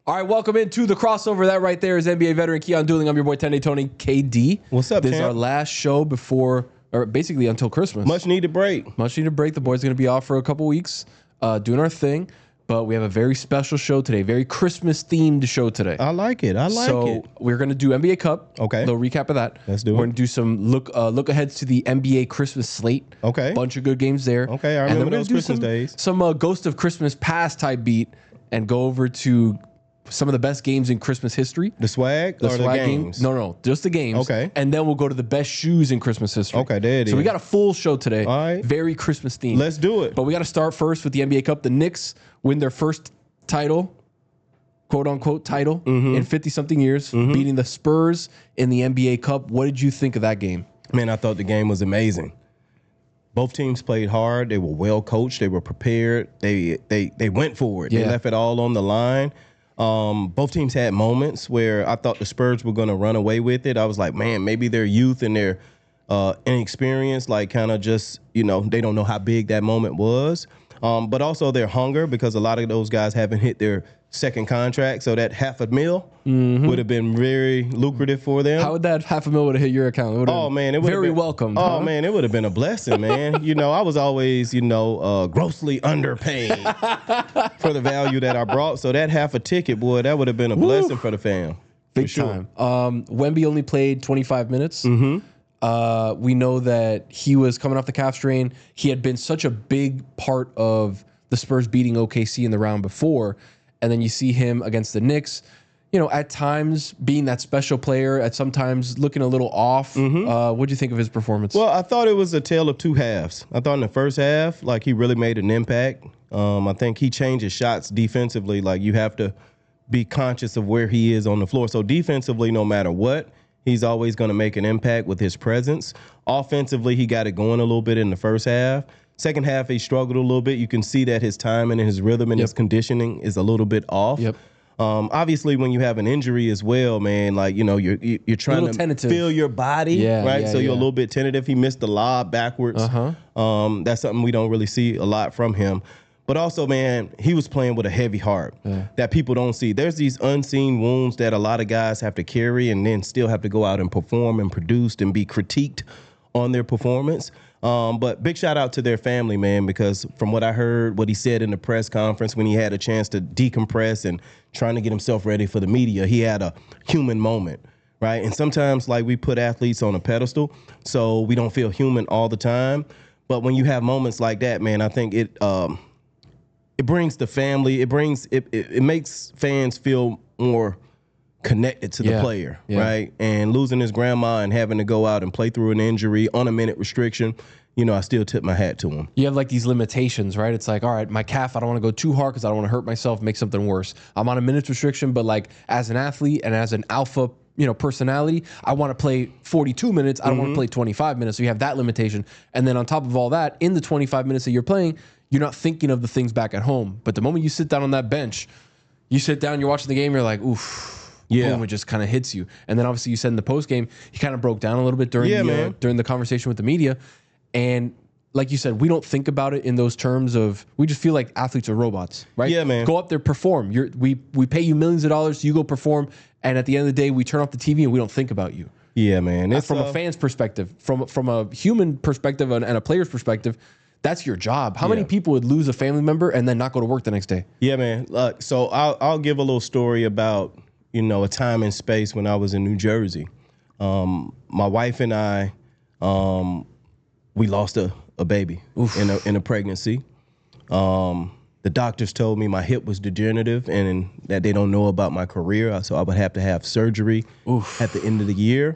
All right, welcome into the crossover. That right there is NBA veteran Keyon Dooling. I'm your boy, 10-Day Tony, KD. What's up, This is champ? our last show before, or basically until Christmas. Much needed break. Much needed break. The boys going to be off for a couple weeks doing our thing. But we have a very special show today. Very Christmas-themed show today. I like it. So we're going to do NBA Cup. Okay. A little recap of that. Let's do it. We're going to do some look aheads to the NBA Christmas slate. Okay. Bunch of good games there. Okay, I And then remember we're gonna those do Christmas days. Some Ghost of Christmas Past type beat and go over to some of the best games in Christmas history. The swag or the swag games? No, just the games. Okay. And then we'll go to the best shoes in Christmas history. Okay, there it So we is. got a full show today. All right. Very Christmas themed. Let's do it. But we got to start first with the NBA Cup. The Knicks win their first title, quote unquote title, in 50-something years, beating the Spurs in the NBA Cup. What did you think of that game? Man, I thought the game was amazing. Both teams played hard. They were well coached. They were prepared. They went for it. Yeah. They left it all on the line. Both teams had moments where I thought the Spurs were going to run away with it. I was like, man, maybe their youth and their inexperience, like kind of just, they don't know how big that moment was. But also their hunger, because a lot of those guys haven't hit their second contract. So that $500,000 would have been very lucrative for them. How would that $500,000 would have hit your account? It would have man, it would very have been welcomed. Oh man, it would have been a blessing, man. I was always, grossly underpaid for the value that I brought. So that half a ticket, boy, that would have been a blessing for the fam. Big time. Wemby only played 25 minutes. We know that he was coming off the calf strain. He had been such a big part of the Spurs beating OKC in the round before. And then you see him against the Knicks, at times being that special player, at sometimes looking a little off. What do you think of his performance? Well, I thought it was a tale of two halves. I thought in the first half, like, he really made an impact. I think he changed his shots defensively. Like, you have to be conscious of where he is on the floor. So defensively, no matter what, he's always going to make an impact with his presence. Offensively, he got it going a little bit in the first half. Second half, he struggled a little bit. You can see that his timing and his rhythm and his conditioning is a little bit off. Obviously, when you have an injury as well, man, like, you're trying to tentative. feel your body, right? So you're a little bit tentative. He missed the lob backwards. That's something we don't really see a lot from him. But also, man, he was playing with a heavy heart that people don't see. There's these unseen wounds that a lot of guys have to carry and then still have to go out and perform and produce and be critiqued on their performance. But big shout out to their family, man, because from what I heard, what he said in the press conference when he had a chance to decompress and trying to get himself ready for the media, he had a human moment, right? And sometimes, like, we put athletes on a pedestal, so we don't feel human all the time. But when you have moments like that, man, I think it brings the family, it makes fans feel more connected to the player, right? And losing his grandma and having to go out and play through an injury on a minute restriction, I still tip my hat to him. You have like these limitations, right? It's like, all right, my calf, I don't want to go too hard because I don't want to hurt myself, make something worse. I'm on a minutes restriction, but like as an athlete and as an alpha, personality, I want to play 42 minutes. I don't want to play 25 minutes. So you have that limitation. And then on top of all that, in the 25 minutes that you're playing, you're not thinking of the things back at home. But the moment you sit down on that bench, you sit down, you're watching the game, you're like, oof. Boom, it just kind of hits you. And then obviously you said in the post game, he kind of broke down a little bit during the conversation with the media. And like you said, we don't think about it in those terms of, we just feel like athletes are robots, right? Yeah, man. Go up there, perform. We pay you millions of dollars, you go perform, and at the end of the day, we turn off the TV and we don't think about you. Yeah, man. It's from a fan's perspective, from a human perspective and a player's perspective, that's your job. How many people would lose a family member and then not go to work the next day? Yeah, man. So I'll give a little story about, a time and space when I was in New Jersey. My wife and I, we lost a baby in a pregnancy. The doctors told me my hip was degenerative and that they don't know about my career, so I would have to have surgery at the end of the year.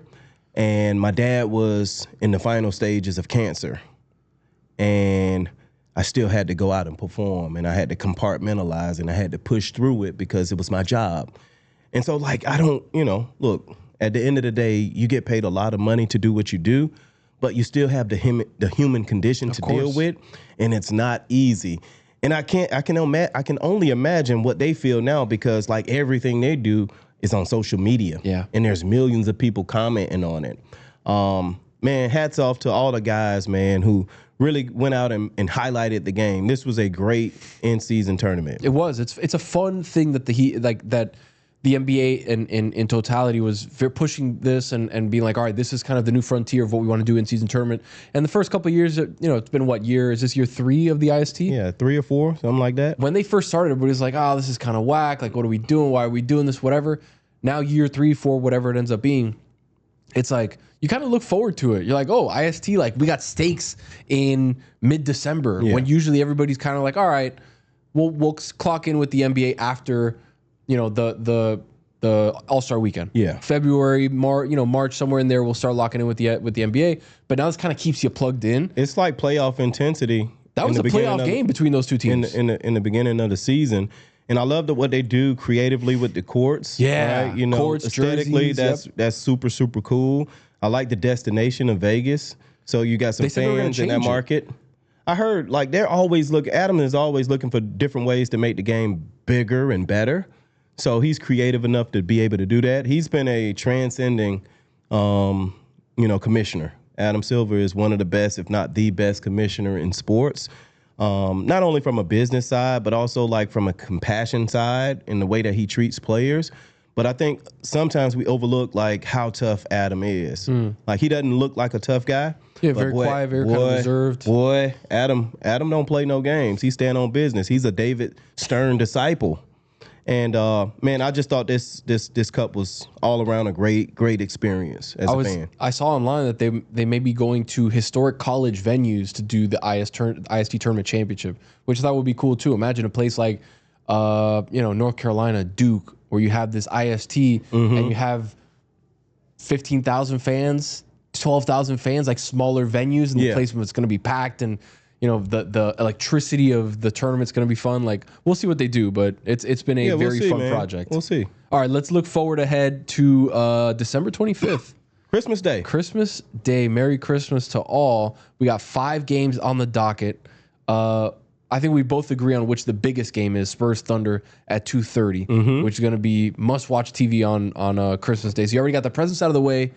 And my dad was in the final stages of cancer. And I still had to go out and perform, and I had to compartmentalize, and I had to push through it because it was my job. And so, like, I don't, look, at the end of the day, you get paid a lot of money to do what you do, but you still have the human condition to deal with, and it's not easy. And I can only imagine what they feel now because, like, everything they do is on social media. Yeah. And there's millions of people commenting on it. Man, hats off to all the guys, man, who really went out and highlighted the game. This was a great in-season tournament. It was. It's a fun thing that the NBA in totality was pushing this and being like, all right, this is kind of the new frontier of what we want to do in season tournament. And the first couple of years, it's been what year? Is this year 3 of the IST? Yeah, 3 or 4, something like that. When they first started, everybody was like, oh, this is kind of whack. Like, what are we doing? Why are we doing this? Whatever. Now year 3, 4, whatever it ends up being, it's like you kind of look forward to it. You're like, oh, IST, like we got stakes in mid-December when usually everybody's kind of like, all right, we'll clock in with the NBA after the All-Star weekend. Yeah. February, March, somewhere in there, we'll start locking in with the NBA. But now this kind of keeps you plugged in. It's like playoff intensity. That was a playoff game between those two teams. In the beginning of the season. And I love what they do creatively with the courts. Yeah. Right? Courts, aesthetically, jerseys, that's super, super cool. I like the destination of Vegas. So you got some fans in that market. I heard they're always Adam is always looking for different ways to make the game bigger and better. So he's creative enough to be able to do that. He's been a transcending, commissioner. Adam Silver is one of the best, if not the best commissioner in sports. Not only from a business side, but also from a compassion side in the way that he treats players. But I think sometimes we overlook how tough Adam is. He doesn't look like a tough guy. Yeah, very quiet, very kind of reserved. Adam don't play no games. He stand on business. He's a David Stern disciple. And man, I just thought this cup was all around a great experience as a fan. I saw online that they may be going to historic college venues to do the IST tournament championship, which I thought would be cool too. Imagine a place like North Carolina, Duke, where you have this IST and you have 15,000 fans, 12,000 fans, like smaller venues, and the place that's going to be packed, and the electricity of the tournament's going to be fun. We'll see what they do, but it's been a very fun project. We'll see. All right, let's look forward ahead to December 25th. Christmas Day. Christmas Day. Merry Christmas to all. We got 5 games on the docket. I think we both agree on which the biggest game is. Spurs Thunder at 2:30, which is going to be must-watch TV on Christmas Day. So you already got the presents out of the way.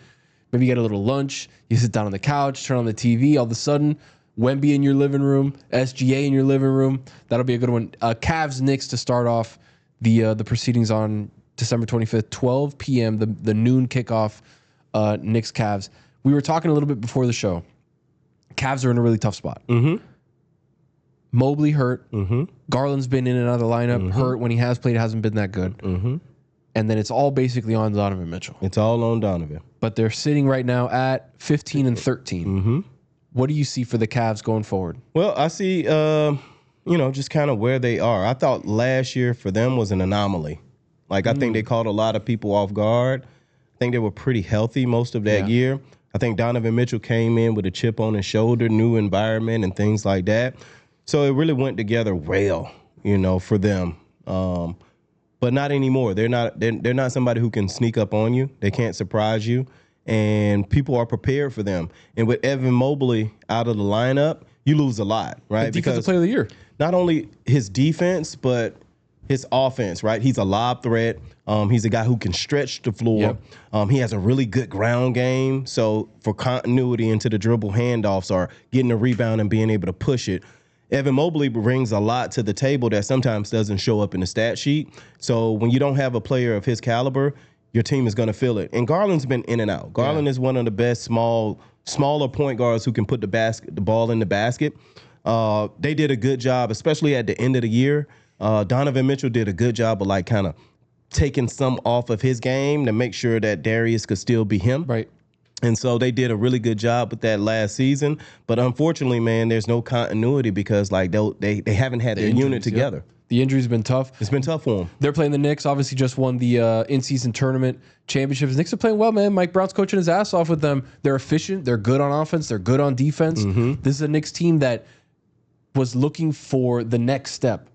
Maybe you get a little lunch. You sit down on the couch, turn on the TV. All of a sudden, Wemby in your living room, SGA in your living room. That'll be a good one. Cavs Knicks to start off the proceedings on December 25th, 12 p.m., the noon kickoff, Knicks Cavs. We were talking a little bit before the show. Cavs are in a really tough spot. Mobley hurt. Garland's been in and out of the lineup. Hurt. When he has played, it hasn't been that good. And then it's all basically on Donovan Mitchell. It's all on Donovan. But they're sitting right now at 15 and 13. What do you see for the Cavs going forward? Well, I see, just kind of where they are. I thought last year for them was an anomaly. I think they caught a lot of people off guard. I think they were pretty healthy most of that year. I think Donovan Mitchell came in with a chip on his shoulder, new environment and things like that. So it really went together well, for them. But not anymore. They're not somebody who can sneak up on you. They can't surprise you. And people are prepared for them. And with Evan Mobley out of the lineup, you lose a lot, right? The defensive player of the year. Not only his defense, but his offense, right? He's a lob threat. He's a guy who can stretch the floor. He has a really good ground game. So for continuity into the dribble handoffs or getting a rebound and being able to push it, Evan Mobley brings a lot to the table that sometimes doesn't show up in the stat sheet. So when you don't have a player of his caliber, your team is going to feel it. And Garland's been in and out. Garland is one of the best smaller point guards who can put the ball in the basket. They did a good job, especially at the end of the year. Donovan Mitchell did a good job of kind of taking some off of his game to make sure that Darius could still be him. Right. And so they did a really good job with that last season. But unfortunately, man, there's no continuity because they haven't had their unit together. The injury's been tough. It's been tough for them. They're playing the Knicks. Obviously, just won the in-season tournament championships. Knicks are playing well, man. Mike Brown's coaching his ass off with them. They're efficient. They're good on offense. They're good on defense. This is a Knicks team that was looking for the next step.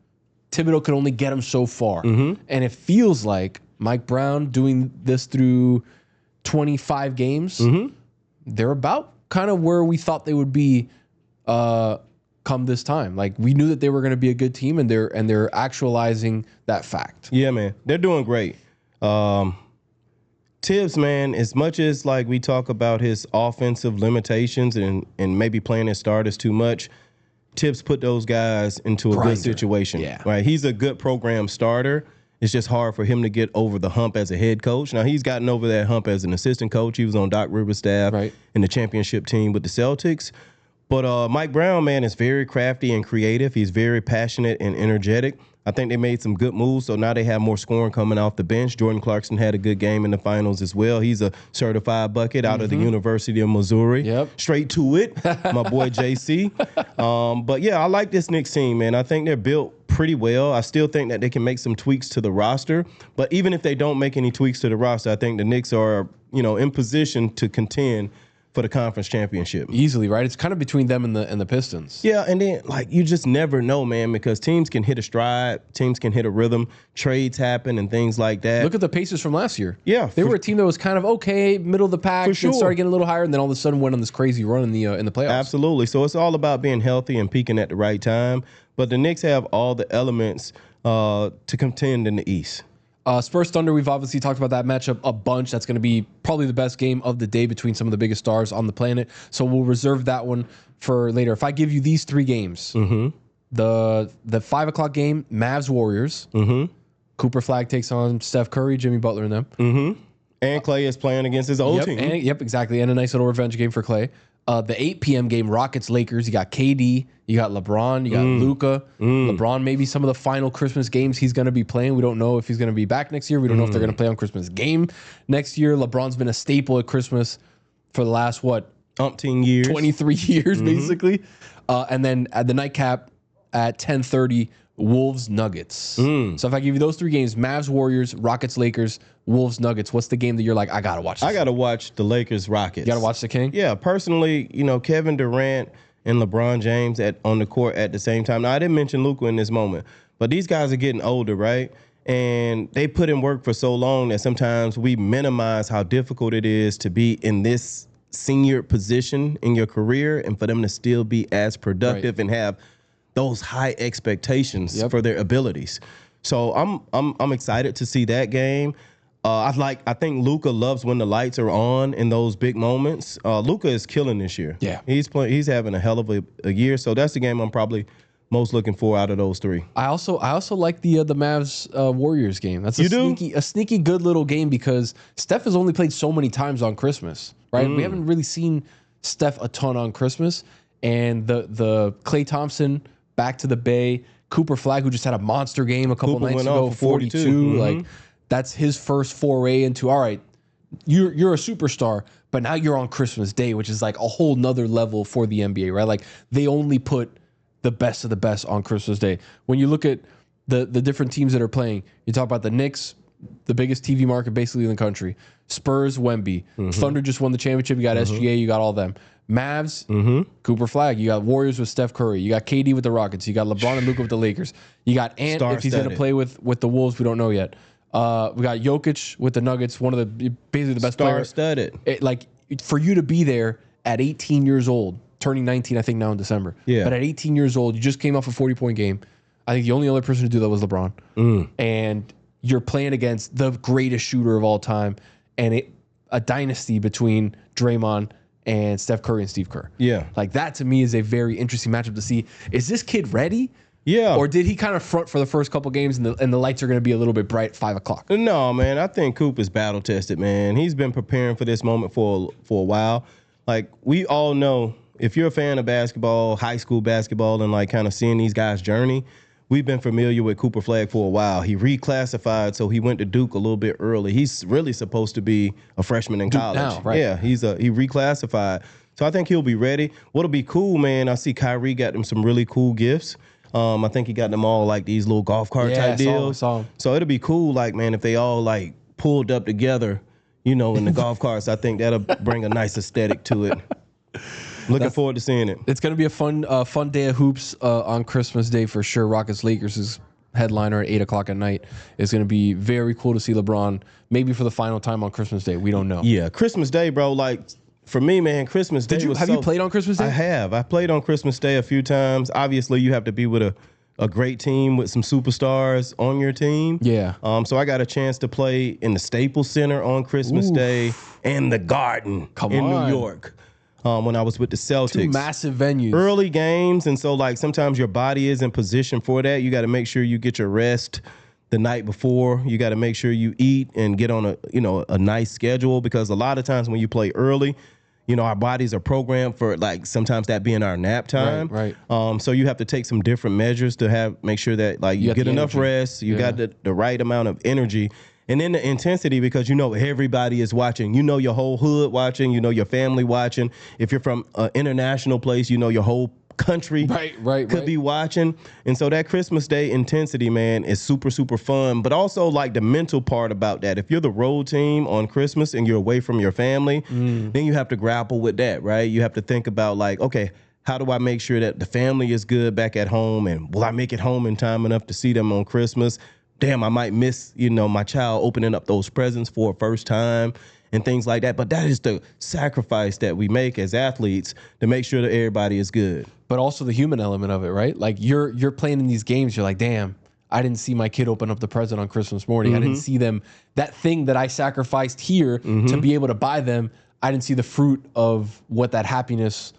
Thibodeau could only get them so far. And it feels like Mike Brown doing this through 25 games, they're about kind of where we thought they would be come this time. We knew that they were going to be a good team, and they're actualizing that fact. Yeah, man, they're doing great. Tibbs, man, as much as like we talk about his offensive limitations and maybe playing his starters too much, Tibbs put those guys into a good situation. Yeah. Right? He's a good program starter. It's just hard for him to get over the hump as a head coach. Now, he's gotten over that hump as an assistant coach. He was on Doc Rivers' staff in the championship team with the Celtics. But Mike Brown, man, is very crafty and creative. He's very passionate and energetic. I think they made some good moves, so now they have more scoring coming off the bench. Jordan Clarkson had a good game in the finals as well. He's a certified bucket out of the University of Missouri. Yep. Straight to it, my boy JC. But, yeah, I like this Knicks team, man. I think they're built pretty well. I still think that they can make some tweaks to the roster. But even if they don't make any tweaks to the roster, I think the Knicks are, in position to contend for the conference championship. Easily, right? It's kind of between them and the Pistons. Yeah, and then you just never know, man, because teams can hit a stride, teams can hit a rhythm, trades happen and things like that. Look at the Pacers from last year. Yeah. They were a team that was kind of okay, middle of the pack, for sure. Then started getting a little higher, and then all of a sudden went on this crazy run in the playoffs. Absolutely. So it's all about being healthy and peaking at the right time. But the Knicks have all the elements to contend in the East. Spurs Thunder, we've obviously talked about that matchup a bunch. That's going to be probably the best game of the day between some of the biggest stars on the planet. So we'll reserve that one for later. If I give you these three games, the 5 o'clock game, Mavs Warriors, Cooper Flag takes on Steph Curry, Jimmy Butler, and them. And Clay is playing against his old team. Exactly. And a nice little revenge game for Clay. The 8 p.m. game, Rockets Lakers. You got KD, you got LeBron, you got Luka. LeBron, maybe some of the final Christmas games he's going to be playing. We don't know if he's going to be back next year. We don't know if they're going to play on Christmas game next year. LeBron's been a staple at Christmas for the last, umpteen years. 23 years, basically. And then at the nightcap at 10:30, Wolves Nuggets. So if I give you those three games, Mavs Warriors, Rockets Lakers, Wolves Nuggets, what's the game that you're like, I gotta watch this? I gotta watch the Lakers Rockets. You gotta watch the King? Yeah, personally, Kevin Durant and LeBron James on the court at the same time. Now, I didn't mention Luka in this moment, but these guys are getting older, right? And they put in work for so long that sometimes we minimize how difficult it is to be in this senior position in your career and for them to still be as productive and have those high expectations for their abilities. So I'm excited to see that game. I think Luka loves when the lights are on in those big moments. Luka is killing this year. Yeah. He's having a hell of a year. So that's the game I'm probably most looking for out of those three. I also like the Mavs Warriors game. That's a sneaky good little game because Steph has only played so many times on Christmas, right? We haven't really seen Steph a ton on Christmas. And the Klay Thompson back to the Bay, Cooper Flag, who just had a monster game a couple nights ago, 42. Like, that's his first foray into, all right, you're a superstar, but now you're on Christmas Day, which is like a whole nother level for the NBA, right? Like, they only put the best of the best on Christmas Day. When you look at the different teams that are playing, you talk about the Knicks, the biggest TV market basically in the country. Spurs, Wemby. Thunder just won the championship. You got SGA, you got all them. Mavs, Cooper Flag. You got Warriors with Steph Curry. You got KD with the Rockets. You got LeBron and Luka with the Lakers. You got Ant if he's going to play with the Wolves. We don't know yet. We got Jokic with the Nuggets, one of the basically the best players. Star-studded. Like, for you to be there at 18 years old, turning 19, I think now in December. Yeah. But at 18 years old, you just came off a 40-point game. I think the only other person to do that was LeBron. And you're playing against the greatest shooter of all time, and a dynasty between Draymond and Steph Curry and Steve Kerr. Yeah. Like, that to me is a very interesting matchup to see. Is this kid ready? Yeah. Or did he kind of front for the first couple games and the lights are going to be a little bit bright at 5 o'clock? No, man. I think Coop is battle tested, man. He's been preparing for this moment for a while. Like, we all know, if you're a fan of basketball, high school basketball, and like kind of seeing these guys' journey, we've been familiar with Cooper Flag for a while. He reclassified, so he went to Duke a little bit early. He's really supposed to be a freshman in college. Now, right? Yeah, he reclassified. So I think he'll be ready. What'll be cool, man, I see Kyrie got them some really cool gifts. I think he got them all like these little golf cart type deals. Saw him. So it'll be cool, like, man, if they all like pulled up together, in the golf carts. I think that'll bring a nice aesthetic to it. Looking forward to seeing it. It's going to be a fun day of hoops on Christmas Day for sure. Rockets Lakers is headliner at 8 o'clock at night. It's going to be very cool to see LeBron maybe for the final time on Christmas Day. We don't know. Yeah, Christmas Day, bro. Like, for me, man, Christmas Day. Have you played on Christmas Day? I have. I played on Christmas Day a few times. Obviously, you have to be with a great team with some superstars on your team. Yeah. So I got a chance to play in the Staples Center on Christmas Day and the Garden in New York. When I was with the Celtics. 2 massive venues. Early games, and so like sometimes your body is in position for that. You got to make sure you get your rest the night before. You got to make sure you eat and get on a nice schedule, because a lot of times when you play early, our bodies are programmed for like sometimes that being our nap time. Right. So you have to take some different measures to make sure that like you get enough rest, you got the right amount of energy. And then the intensity, because everybody is watching. Your whole hood watching. Your family watching. If you're from an international place, your whole country could be watching. And so that Christmas Day intensity, man, is super, super fun. But also like the mental part about that. If you're the road team on Christmas and you're away from your family, then you have to grapple with that, right? You have to think about like, okay, how do I make sure that the family is good back at home? And will I make it home in time enough to see them on Christmas? Damn, I might miss, my child opening up those presents for a first time and things like that. But that is the sacrifice that we make as athletes to make sure that everybody is good. But also the human element of it, right? Like you're playing in these games, you're like, damn, I didn't see my kid open up the present on Christmas morning. I didn't see them, that thing that I sacrificed here to be able to buy them. I didn't see the fruit of what that happiness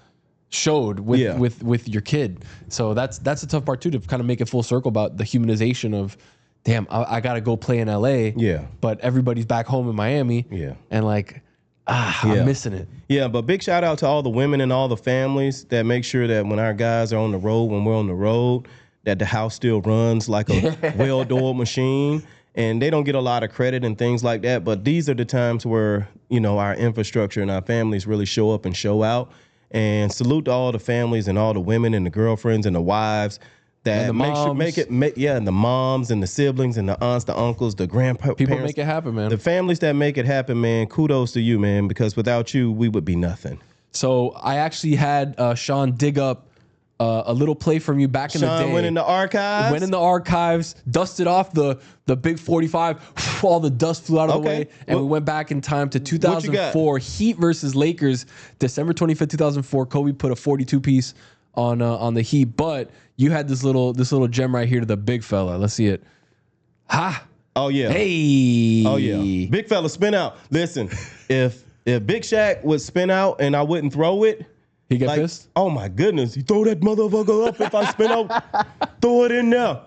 showed with your kid. So that's a tough part too, to kind of make it full circle about the humanization of, damn, I got to go play in LA. Yeah. But everybody's back home in Miami. Yeah. And like, I'm missing it. Yeah, but big shout out to all the women and all the families that make sure that when our guys are on the road, when we're on the road, that the house still runs like a well-oiled machine. And they don't get a lot of credit and things like that. But these are the times where, our infrastructure and our families really show up and show out. And salute to all the families and all the women and the girlfriends and the wives that and the moms and the siblings and the aunts, the uncles, the grandparents. People make it happen, man. The families that make it happen, man, kudos to you, man, because without you, we would be nothing. So I actually had Sean dig up a little play from you back in the day. Sean went in the archives? Went in the archives, dusted off the big 45, all the dust flew out of the way, and we went back in time to 2004, Heat versus Lakers, December 25th, 2004. Kobe put a 42-piece on the Heat, but you had this little gem right here to the big fella. Let's see it. Ha! Oh yeah. Hey. Oh yeah. Big fella spin out. Listen, if Big Shaq would spin out and I wouldn't throw it, he get pissed. Oh my goodness! You throw that motherfucker up if I spin out. Throw it in there.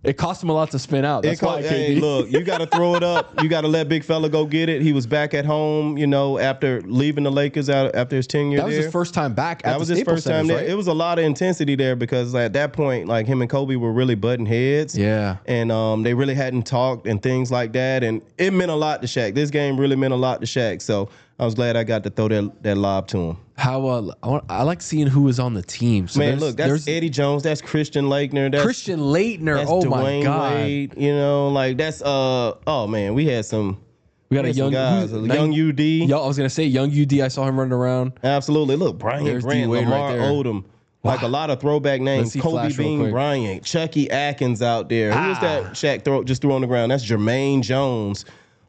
It cost him a lot to spin out. That's why. Hey, look, you got to throw it up. You got to let big fella go get it. He was back at home, after leaving the Lakers out after his tenure there. That was his first time back. That was his first time there. Right? It was a lot of intensity there because at that point, like him and Kobe were really butting heads. Yeah. And they really hadn't talked and things like that. And it meant a lot to Shaq. This game really meant a lot to Shaq. So I was glad I got to throw that lob to him. I like seeing who was on the team. So man, look, that's Eddie Jones, that's Christian Laettner, that's oh Dwayne my God. Wade, that's oh man, we had a young guys, young UD. Yo, I was gonna say young UD. I saw him running around. Absolutely. Look, Bryant, Grant, Lamar Odom. Wow. Like a lot of throwback names. Kobe Bean Bryant, Chucky Atkins out there. Who was that Shaq just threw on the ground? That's Jermaine Jones.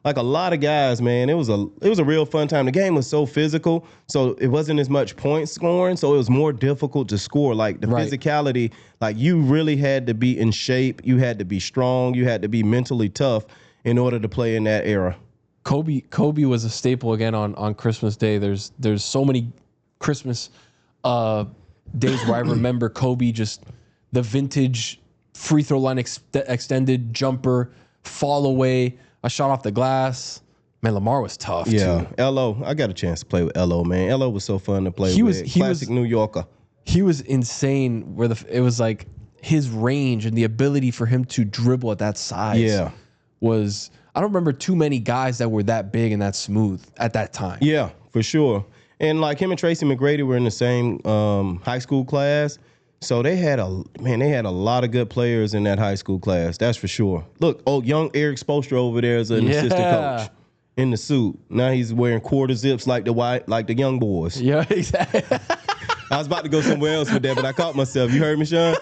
Like a lot of guys, man. It was a real fun time. The game was so physical, so it wasn't as much point scoring, so it was more difficult to score. Like the physicality, like you really had to be in shape. You had to be strong. You had to be mentally tough in order to play in that era. Kobe was a staple again on Christmas Day. There's so many Christmas days where I remember Kobe, just the vintage free throw line extended jumper, fall away, a shot off the glass. Man, Lamar was tough too. LO. I got a chance to play with LO, man. LO was so fun to play with. Classic New Yorker. He was insane where it was like his range and the ability for him to dribble at that size was, I don't remember too many guys that were that big and that smooth at that time. Yeah, for sure. And like him and Tracy McGrady were in the same high school class. So they had a lot of good players in that high school class. That's for sure. Look, young Eric Spoelstra over there is an assistant coach in the suit. Now he's wearing quarter zips like the young boys. Yeah, exactly. I was about to go somewhere else with that, but I caught myself. You heard me, Sean?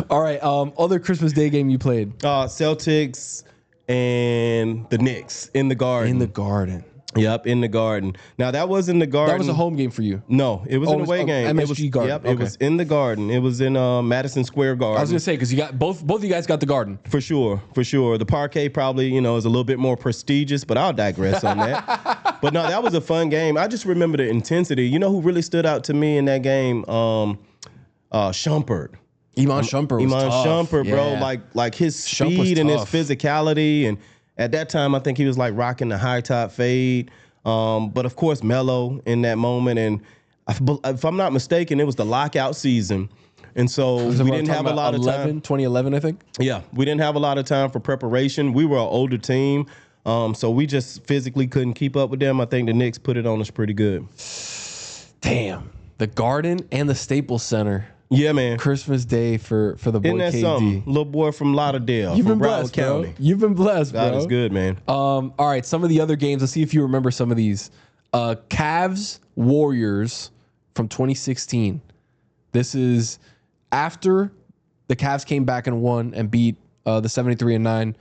All right. Other Christmas Day game you played? Celtics and the Knicks in the Garden. In the Garden. Yep, in the Garden. Now that was in the Garden. That was a home game for you. No, it was an away game. MSG Garden. Yep, it was in the Garden. It was in Madison Square Garden. I was gonna say because you got both of you guys got the Garden. For sure. The parquet probably is a little bit more prestigious, but I'll digress on that. But no, that was a fun game. I just remember the intensity. You know who really stood out to me in that game? Shumpert. Iman Shumpert was tough. Shumpert, bro, like his speed and his physicality, and at that time I think he was like rocking the high top fade. But of course Melo in that moment, and if I'm not mistaken, it was the lockout season, and so we didn't have a lot of time. 2011, I think. Yeah, we didn't have a lot of time for preparation. We were an older team, so we just physically couldn't keep up with them. I think the Knicks put it on us pretty good. Damn, the Garden and the Staples Center. Yeah, man. Christmas Day for the boy Isn't that KD. Something? Little boy from Lauderdale, You've from been Broward blessed, County. bro. You've been blessed, bro. God is good, man. All right, some of the other games. Let's see if you remember some of these. Cavs Warriors from 2016. This is after the Cavs came back and won and beat the 73-9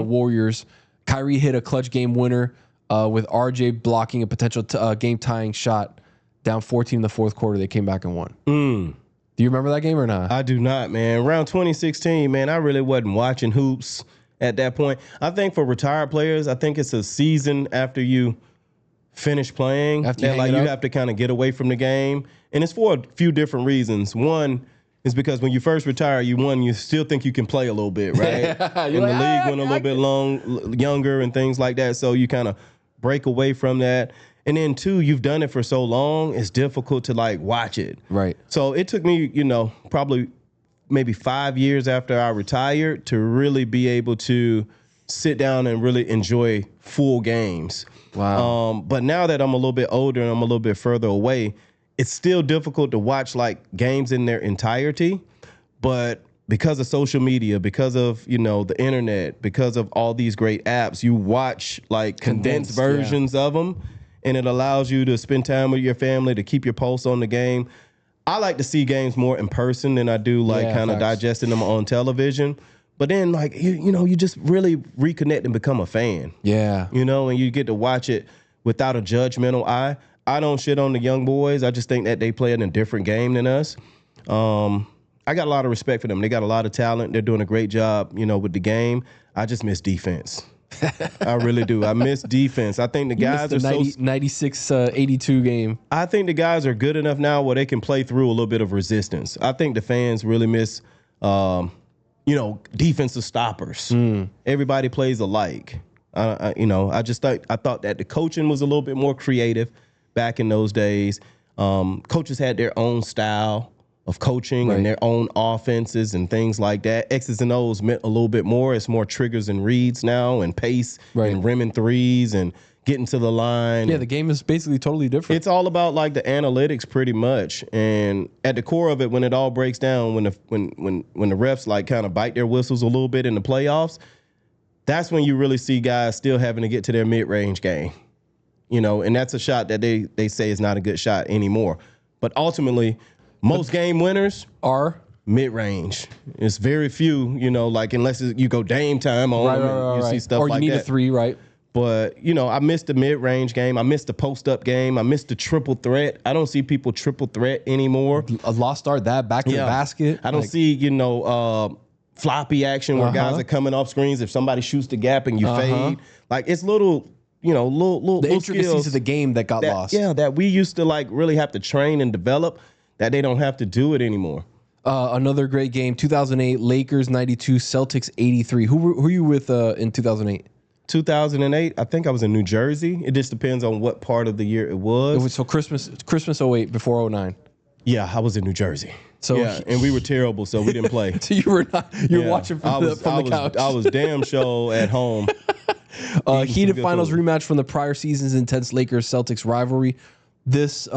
Warriors. Kyrie hit a clutch game winner with RJ blocking a potential game-tying shot down 14 in the fourth quarter. They came back and won. Do you remember that game or not? I do not, man. Around 2016, man, I really wasn't watching hoops at that point. I think for retired players, I think it's a season after you finish playing that you have to kind of get away from the game. And it's for a few different reasons. One is because when you first retire, you still think you can play a little bit, right? And the league went a little bit younger and things like that. So you kind of break away from that. And then two, you've done it for so long, it's difficult to like watch it. Right. So it took me, probably maybe 5 years after I retired to really be able to sit down and really enjoy full games. Wow. But now that I'm a little bit older and I'm a little bit further away, it's still difficult to watch like games in their entirety. But because of social media, because of, the internet, because of all these great apps, you watch like condensed versions of them. And it allows you to spend time with your family, to keep your pulse on the game. I like to see games more in person than I do kind of digesting them on television. But then you just really reconnect and become a fan. Yeah. And you get to watch it without a judgmental eye. I don't shit on the young boys. I just think that they play in a different game than us. I got a lot of respect for them. They got a lot of talent. They're doing a great job, with the game. I just miss defense. I really do. I miss defense. I think the guys are 96-82 game. I think the guys are good enough now where they can play through a little bit of resistance. I think the fans really miss, defensive stoppers. Everybody plays alike. I thought that the coaching was a little bit more creative back in those days. Coaches had their own style of coaching and their own offenses and things like that. X's and O's meant a little bit more. It's more triggers and reads now and pace and rimming threes and getting to the line. Yeah, the game is basically totally different. It's all about like the analytics pretty much. And at the core of it, when it all breaks down, when the refs like kind of bite their whistles a little bit in the playoffs, that's when you really see guys still having to get to their mid-range game. And that's a shot that they say is not a good shot anymore. But ultimately, most game winners are mid-range. It's very few, unless you go Dame time on you see stuff like that. Or you need a three, right? But, I missed the mid-range game. I missed the post-up game. I missed the triple threat. I don't see people triple threat anymore. A lost start, back to the basket. I don't see, floppy action where guys are coming off screens. If somebody shoots the gap and you fade. Like, it's little the intricacies skills of the game that got lost. Yeah, that we used to, really have to train and develop, that they don't have to do it anymore. Another great game, 2008, Lakers 92, Celtics 83. Who are you with in 2008? 2008, I think I was in New Jersey. It just depends on what part of the year it was. So Christmas 08 before 09. Yeah, I was in New Jersey. So and we were terrible, so we didn't play. So you were not. You're watching from the couch. I was damn show at home. Heated finals rematch from the prior season's intense Lakers-Celtics rivalry. This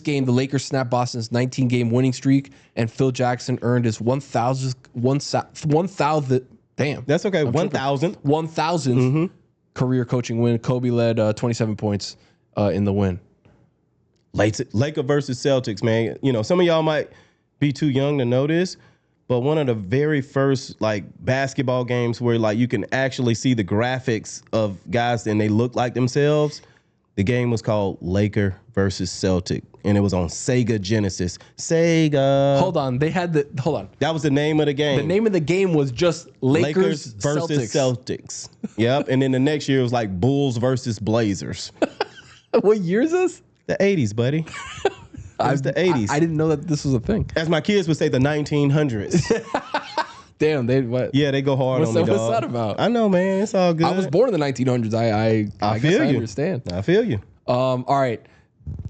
game, the Lakers snapped Boston's 19-game winning streak, and Phil Jackson earned his 1,000th. Damn, that's okay. 1,000th career coaching win. Kobe led 27 points in the win. Laker versus Celtics, man. Some of y'all might be too young to know this, but one of the very first basketball games where you can actually see the graphics of guys and they look like themselves. The game was called Laker versus Celtic, and it was on Sega Genesis. Sega. Hold on. That was the name of the game. The name of the game was just Lakers versus Celtics. Yep. And then the next year it was like Bulls versus Blazers. What year is this? The 80s, buddy. It was the 80s. I didn't know that this was a thing. As my kids would say, the 1900s. Damn, what? Yeah, they go hard on me, dog. What's that about? I know, man. It's all good. I was born in the 1900s. I feel guess I you. understand. I feel you. All right.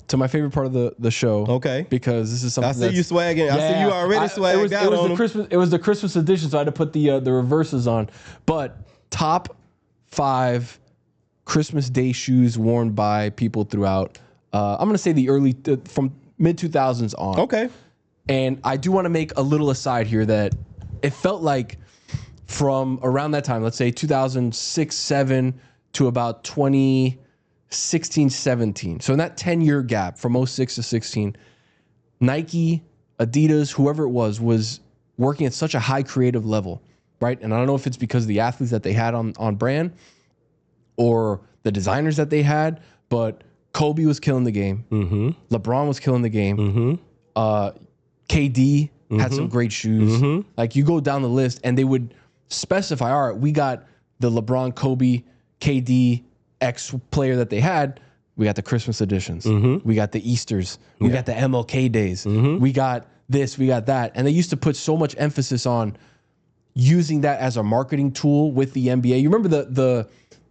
To my favorite part of the show. Okay. Because this is something I see you swagging. I see you already swagging out on them. It was the Christmas edition, so I had to put the reverses on. But top 5 Christmas Day shoes worn by people throughout. I'm going to say the early from mid 2000s on. Okay. And I do want to make a little aside here that it felt like from around that time, let's say 2006, 7 to about 2016, 17. So in that 10-year gap from 06 to 16, Nike, Adidas, whoever it was working at such a high creative level, right? And I don't know if it's because of the athletes that they had on brand or the designers that they had, but Kobe was killing the game. Mm-hmm. LeBron was killing the game. Mm-hmm. KD had some great shoes. Mm-hmm. Like you go down the list and they would specify, all right, we got the LeBron, Kobe, KD, X player that they had. We got the Christmas editions. Mm-hmm. We got the Easters. We got the MLK days. Mm-hmm. We got this, we got that. And they used to put so much emphasis on using that as a marketing tool with the NBA. You remember the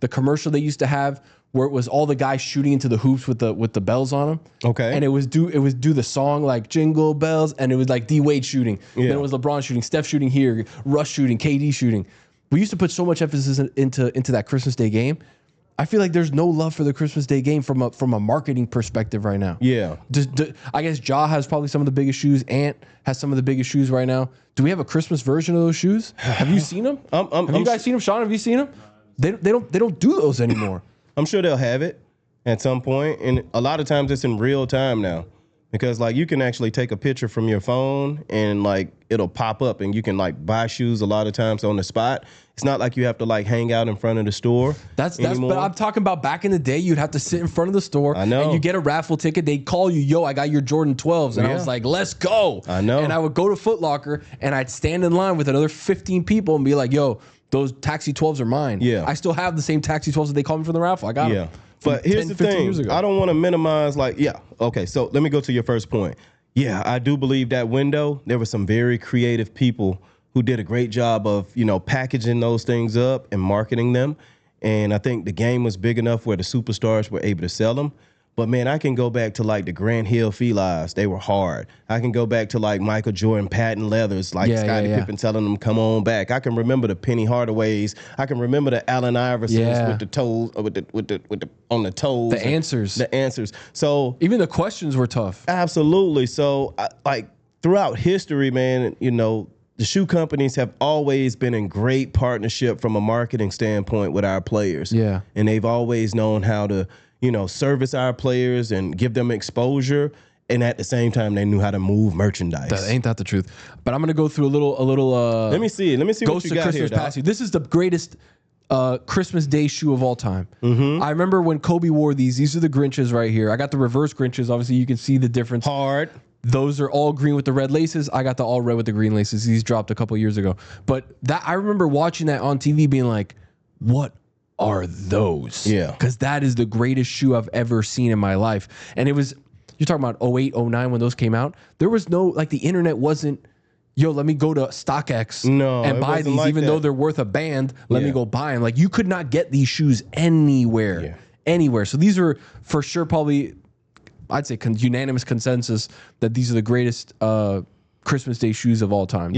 commercial they used to have where it was all the guys shooting into the hoops with the bells on them. Okay. And it was do the song like Jingle Bells, and it was like D Wade shooting. Yeah. Then it was LeBron shooting, Steph shooting here, Russ shooting, KD shooting. We used to put so much emphasis into that Christmas Day game. I feel like there's no love for the Christmas Day game from a marketing perspective right now. Yeah. I guess Ja has probably some of the biggest shoes. Ant has some of the biggest shoes right now. Do we have a Christmas version of those shoes? Have you seen them? Have you guys seen them? Sean, have you seen them? They don't do those anymore. I'm sure they'll have it at some point, and a lot of times it's in real time now, because like you can actually take a picture from your phone and like it'll pop up, and you can like buy shoes a lot of times on the spot. It's not like you have to like hang out in front of the store. That's but I'm talking about back in the day. You'd have to sit in front of the store. I know. And you get a raffle ticket. They'd call you, yo, I got your Jordan 12s, and I was like, let's go. I know. And I would go to Foot Locker and I'd stand in line with another 15 people and be like, yo, those Taxi 12s are mine. Yeah. I still have the same Taxi 12s that they called me from the raffle. I got them. But here's the thing. I don't want to minimize okay, so let me go to your first point. Yeah, I do believe that window, there were some very creative people who did a great job of, packaging those things up and marketing them. And I think the game was big enough where the superstars were able to sell them. But man, I can go back to like the Grant Hill Felines. They were hard. I can go back to like Michael Jordan patent leathers, like Scottie Pippen telling them, come on back. I can remember the Penny Hardaways. I can remember the Allen Iversons with the toes, with the on the toes. The answers. So even the questions were tough. Absolutely. So like throughout history, man, the shoe companies have always been in great partnership from a marketing standpoint with our players. Yeah. And they've always known how to, service our players and give them exposure. And at the same time, they knew how to move merchandise. Ain't that the truth? But I'm going to go through a little. Let me see what you got Christmas here, Pass. This is the greatest Christmas Day shoe of all time. Mm-hmm. I remember when Kobe wore these. These are the Grinches right here. I got the reverse Grinches. Obviously, you can see the difference. Hard. Those are all green with the red laces. I got the all red with the green laces. These dropped a couple years ago. But I remember watching that on TV being like, what are those? Yeah. Because that is the greatest shoe I've ever seen in my life. And it was, you're talking about 08, 09 when those came out. There was no, the internet wasn't, yo, let me go to StockX and buy these, like even though they're worth a band. Let me go buy them. Like, you could not get these shoes anywhere. Yeah. Anywhere. So these are for sure probably, I'd say unanimous consensus that these are the greatest Christmas Day shoes of all time.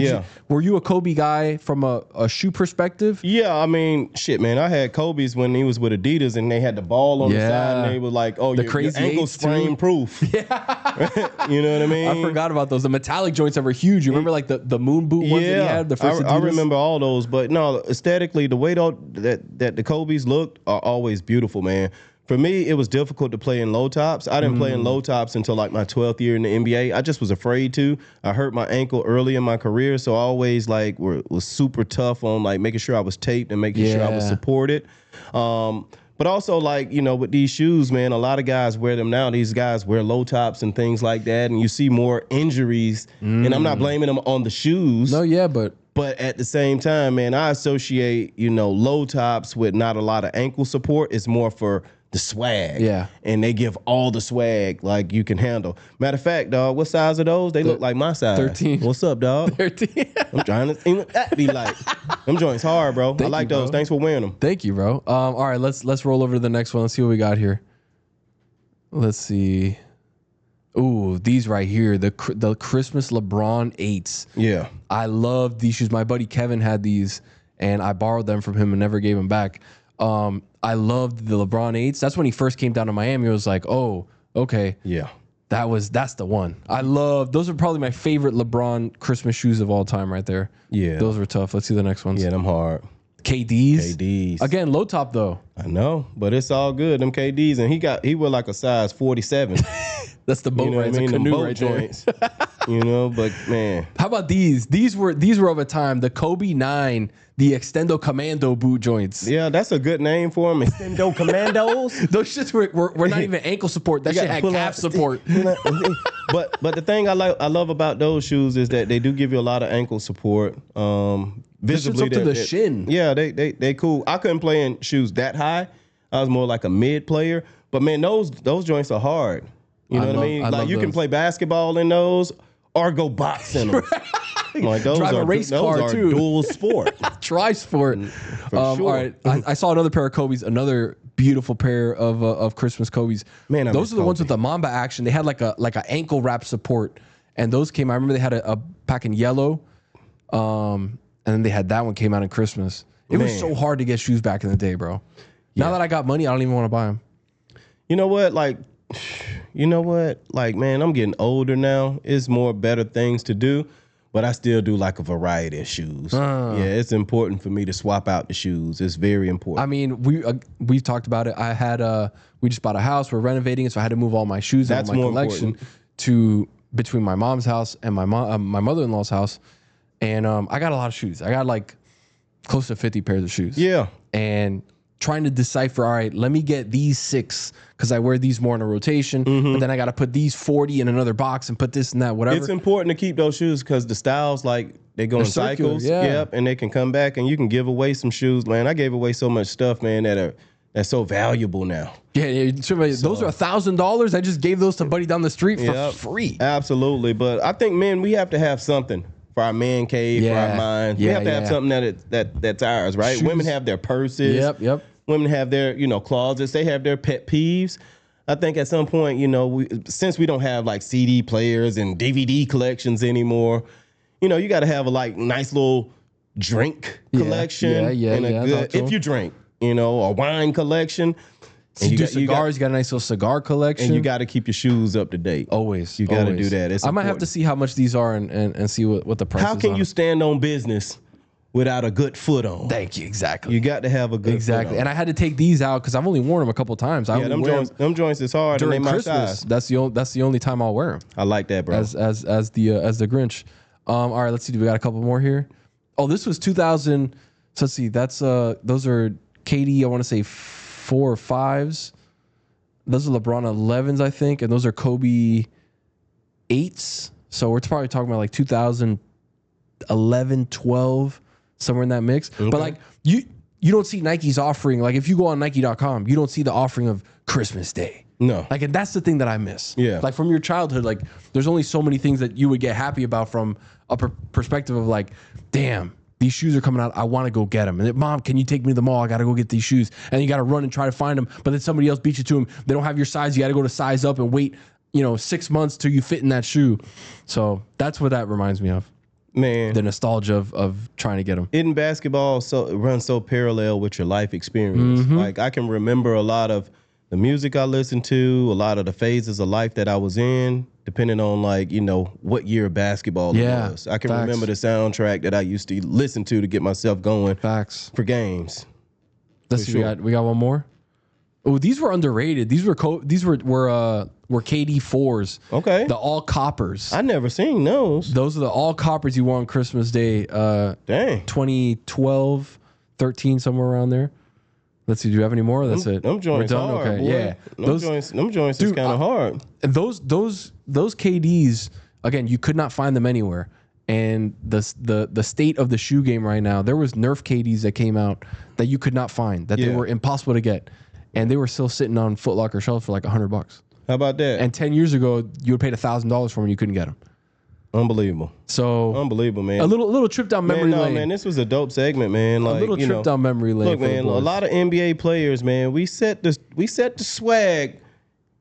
Were you a Kobe guy from a shoe perspective? Yeah, I mean, shit, man. I had Kobe's when he was with Adidas, and they had the ball on the side, and they were like, "Oh, your ankle sprain proof." Yeah, you know what I mean. I forgot about those. The metallic joints that were huge. You remember like the moon boot ones that he had. The first Adidas? I remember all those. But no, aesthetically, the way that the Kobe's looked are always beautiful, man. For me, it was difficult to play in low tops. I didn't play in low tops until like my 12th year in the NBA. I just was afraid to. I hurt my ankle early in my career, so I always was super tough on like making sure I was taped and making sure I was supported. But also, like, you know, with these shoes, man, a lot of guys wear them now. These guys wear low tops and things like that, and you see more injuries. And I'm not blaming them on the shoes. No, yeah, but at the same time, man, I associate, you know, low tops with not a lot of ankle support. It's more for the swag. Yeah. And they give all the swag like you can handle. Matter of fact, dog, what size are those? They look like my size. 13. What's up, dog? 13. I'm trying to see what that be like. Them joints hard, bro. I like those. Thanks for wearing them. Thank you, bro. All right, let's roll over to the next one. Let's see what we got here. Let's see. Ooh, these right here, the Christmas LeBron 8s. Yeah. I love these shoes. My buddy Kevin had these, and I borrowed them from him and never gave them back. I loved the LeBron 8s. That's when he first came down to Miami. I was like, oh, okay. Yeah. That's the one. I love, those are probably my favorite LeBron Christmas shoes of all time right there. Yeah. Those were tough. Let's see the next ones. Yeah, them hard. KDs. Again, low top though. I know, but it's all good. Them KDs, and he wear like a size 47. That's the boat, you know right? What I mean? Canoe boat right joints. You know, but man. How about these? These were of a time. The Kobe 9, the Extendo Commando boot joints. Yeah, that's a good name for them. Extendo Commandos. Those shits were not even ankle support. That shit had calf support. But the thing I love about those shoes is that they do give you a lot of ankle support. Visibly up to the shin. Yeah, they cool. I couldn't play in shoes that high. I was more like a mid player. But man, those joints are hard. You know what I mean? Like you can play basketball in those or go box in them. Like those Drive are a race car those are too. dual sport. Tri-sport. Sure. All right, I saw another pair of Kobe's, another beautiful pair of Christmas Kobe's. Man, those are the ones with the Mamba action. They had like a ankle wrap support, and those came. I remember they had a pack in yellow, and then they had that one came out in Christmas. It was so hard to get shoes back in the day, bro. Now that I got money, I don't even want to buy them. You know what? Like, man, I'm getting older now. It's more better things to do, but I still do like a variety of shoes. Yeah, it's important for me to swap out the shoes. It's very important. I mean, we've talked about it. I had we just bought a house. We're renovating it, so I had to move all my shoes out of my collection to between my mom's house and my mother-in-law's house, and I got a lot of shoes. I got like close to 50 pairs of shoes. Yeah, and trying to decipher, all right, let me get these 6 because I wear these more in a rotation, but then I got to put these 40 in another box and put this and that, whatever. It's important to keep those shoes because the styles, like, they go in cycles. Yeah. Yep, and they can come back, and you can give away some shoes. Man, I gave away so much stuff, man, that's so valuable now. Yeah, those are $1,000. I just gave those to buddy down the street for free. Absolutely, but I think, man, we have to have something for our man cave, for our minds. We have to have something that's ours, right? Shoes. Women have their purses. Yep. Women have their, closets. They have their pet peeves. I think at some point, since we don't have like CD players and DVD collections anymore, you got to have a nice little drink collection. If you drink, a wine collection. And you got a nice little cigar collection. And you got to keep your shoes up to date. Always. You got to do that. I might have to see how much these are and see what the price is. How can you stand on business without a good foot on? Thank you. Exactly. You got to have a good foot on. And I had to take these out because I've only worn them a couple times. Them joints is hard during and they my Christmas. size. That's the only time I'll wear them. I like that, bro. As the Grinch. All right, let's see. Do we got a couple more here? Oh, this was 2000. So let's see. That's those are KD. I want to say 4 or 5s. Those are LeBron 11s, I think, and those are Kobe 8s. So we're probably talking about like 2011, 12, somewhere in that mix. Okay. But like you don't see Nike's offering, like if you go on Nike.com, you don't see the offering of Christmas Day. No. Like, and that's the thing that I miss. Yeah. Like from your childhood, like there's only so many things that you would get happy about from a perspective of like, damn, these shoes are coming out. I want to go get them. And Mom, can you take me to the mall? I got to go get these shoes. And you got to run and try to find them. But then somebody else beats you to them. They don't have your size. You got to go to size up and wait, 6 months till you fit in that shoe. So that's what that reminds me of. Man. The nostalgia of trying to get them. In basketball, it runs so parallel with your life experience. Mm-hmm. Like I can remember a lot of the music I listened to, a lot of the phases of life that I was in, depending on what year of basketball it was. I can remember the soundtrack that I used to listen to get myself going. Facts. For games. Let's see, we got one more. Oh, these were underrated. These were KD 4s. Okay. The all coppers. I never seen those. Those are the all coppers you wore on Christmas Day. Dang. 2012, 13, somewhere around there. Let's see. Do you have any more? That's it. Them joints hard, okay. boy. Yeah. Them joints is kind of hard. And those KDs, again, you could not find them anywhere. And the state of the shoe game right now, there was Nerf KDs that came out that you could not find, that they were impossible to get. And they were still sitting on Foot Locker shelves for like $100. How about that? And 10 years ago, you would pay $1,000 for them and you couldn't get them. Unbelievable. So unbelievable, man. A little trip down memory lane. Man, this was a dope segment, man. Like, a little trip down memory lane. Look, man, a lot of NBA players, man. We set the swag,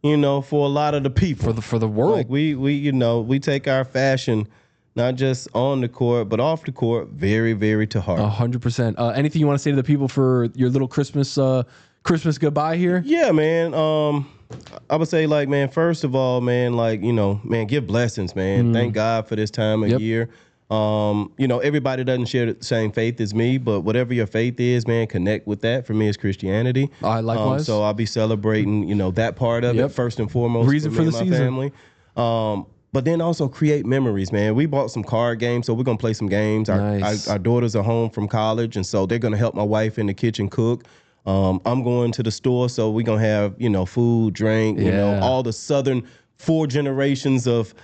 for a lot of the people, for the world. Like we take our fashion, not just on the court but off the court, very, very to heart. 100%. Anything you want to say to the people for your little Christmas goodbye here? Yeah, man. I would say, like, man, first of all, man, like, man, give blessings, man. Thank God for this time of year. Everybody doesn't share the same faith as me, but whatever your faith is, man, connect with that. For me, it's Christianity. Likewise. So I'll be celebrating, that part of it first and foremost. Reason for the my season. Family. But then also create memories, man. We bought some card games, so we're going to play some games. Nice. Our daughters are home from college, and so they're going to help my wife in the kitchen cook. I'm going to the store, so we're going to have, food, drink, all the Southern 4 generations of,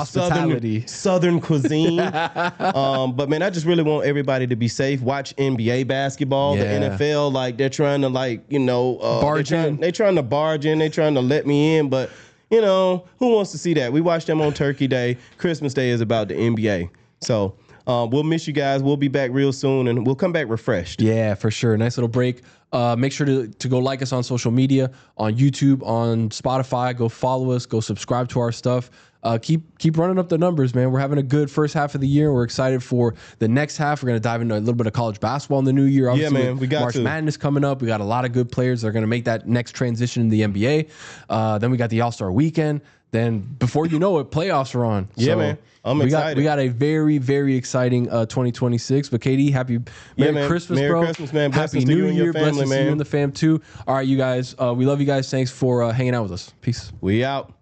Southern cuisine. But, man, I just really want everybody to be safe. Watch NBA basketball. The NFL, like, they're trying to, like, barge in. They're trying to barge in. They're trying to let me in, but, who wants to see that? We watch them on Turkey Day. Christmas Day is about the NBA. So we'll miss you guys. We'll be back real soon, and we'll come back refreshed. Yeah, for sure. Nice little break. Make sure to go like us on social media, on YouTube, on Spotify. Go follow us. Go subscribe to our stuff. Keep running up the numbers, man. We're having a good first half of the year. We're excited for the next half. We're going to dive into a little bit of college basketball in the new year. Obviously, man. We got March Madness coming up. We got a lot of good players that are going to make that next transition in the NBA. Then we got the All-Star weekend. Then before you know it, playoffs are on. Yeah, man. I'm excited. We got a very, very exciting 2026. But KD, Merry Christmas, bro. Merry Christmas, man. Blessings Happy to New you and your Year. family, Blessings man. to you and the fam too. All right, you guys. We love you guys. Thanks for hanging out with us. Peace. We out.